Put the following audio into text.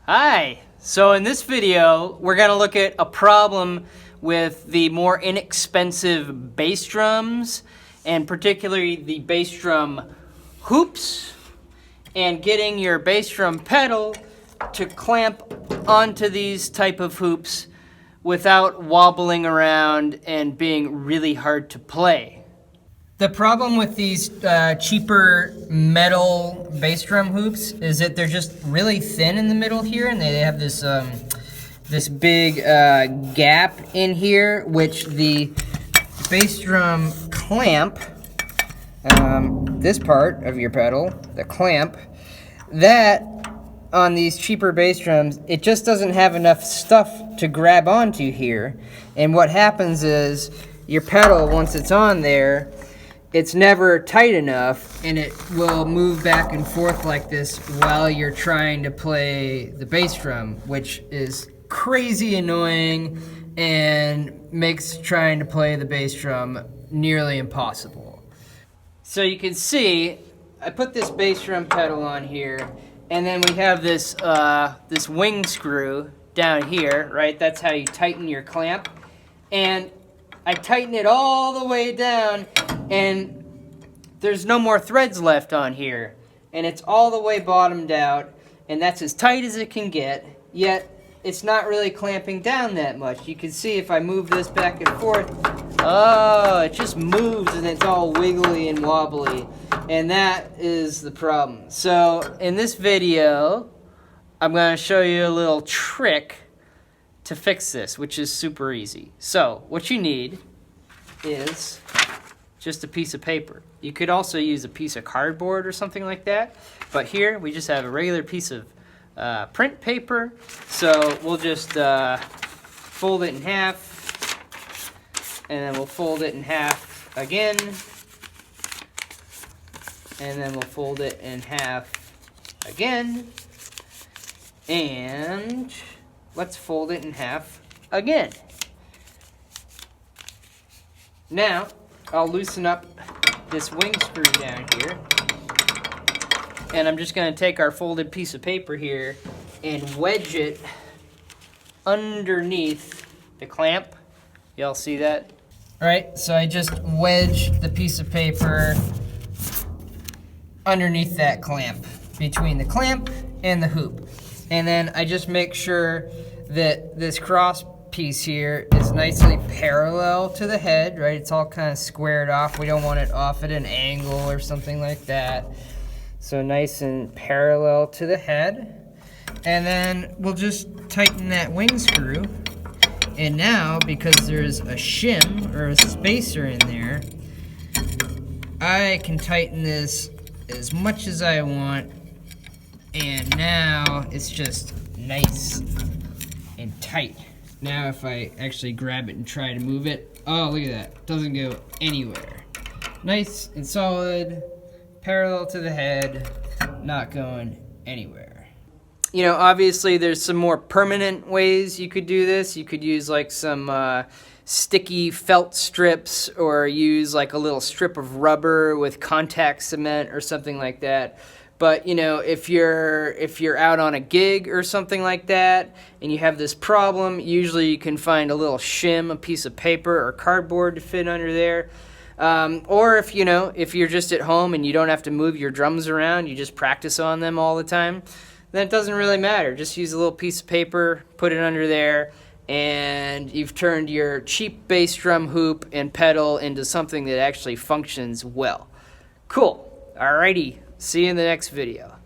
Hi! So in this video, we're going to look at a problem with the more inexpensive bass drums, and particularly the bass drum hoops, and getting your bass drum pedal to clamp onto these type of hoops without wobbling around and being really hard to play. The problem with these cheaper metal bass drum hoops is that they're just really thin in the middle here, and they have this this big gap in here, which the bass drum clamp, this part of your pedal, the clamp, that on these cheaper bass drums, it just doesn't have enough stuff to grab onto here. And what happens is your pedal, once it's on there, it's never tight enough, and it will move back and forth like this while you're trying to play the bass drum, which is crazy annoying and makes trying to play the bass drum nearly impossible. So you can see, I put this bass drum pedal on here, and then we have this, this wing screw down here, right? That's how you tighten your clamp. And I tighten it all the way down, and there's no more threads left on here. And it's all the way bottomed out, and that's as tight as it can get, yet it's not really clamping down that much. You can see if I move this back and forth, oh, it just moves and it's all wiggly and wobbly. And that is the problem. So in this video, I'm going to show you a little trick to fix this, which is super easy. So what you need is just a piece of paper. You could also use a piece of cardboard or something like that, but here we just have a regular piece of print paper. So we'll just fold it in half, and then we'll fold it in half again, and then we'll fold it in half again, and let's fold it in half again. Now, I'll loosen up this wing screw down here, and I'm just going to take our folded piece of paper here and wedge it underneath the clamp. Y'all see that? All right, so I just wedged the piece of paper underneath that clamp, between the clamp and the hoop. And then I just make sure that this cross piece here is nicely parallel to the head, right? It's all kind of squared off. We don't want it off at an angle or something like that. So nice and parallel to the head. And then we'll just tighten that wing screw. And now, because there's a shim or a spacer in there, I can tighten this as much as I want. And now it's just nice and tight. Now if I actually grab it and try to move it, oh, look at that. It doesn't go anywhere. Nice and solid, parallel to the head, not going anywhere. You know, obviously there's some more permanent ways you could do this. You could use like some sticky felt strips, or use like a little strip of rubber with contact cement or something like that. But you know, if you're out on a gig or something like that, and you have this problem, usually you can find a little shim, a piece of paper or cardboard to fit under there. Or if you're just at home and you don't have to move your drums around, you just practice on them all the time, then it doesn't really matter. Just use a little piece of paper, put it under there, and you've turned your cheap bass drum hoop and pedal into something that actually functions well. Cool. Alrighty. See you in the next video.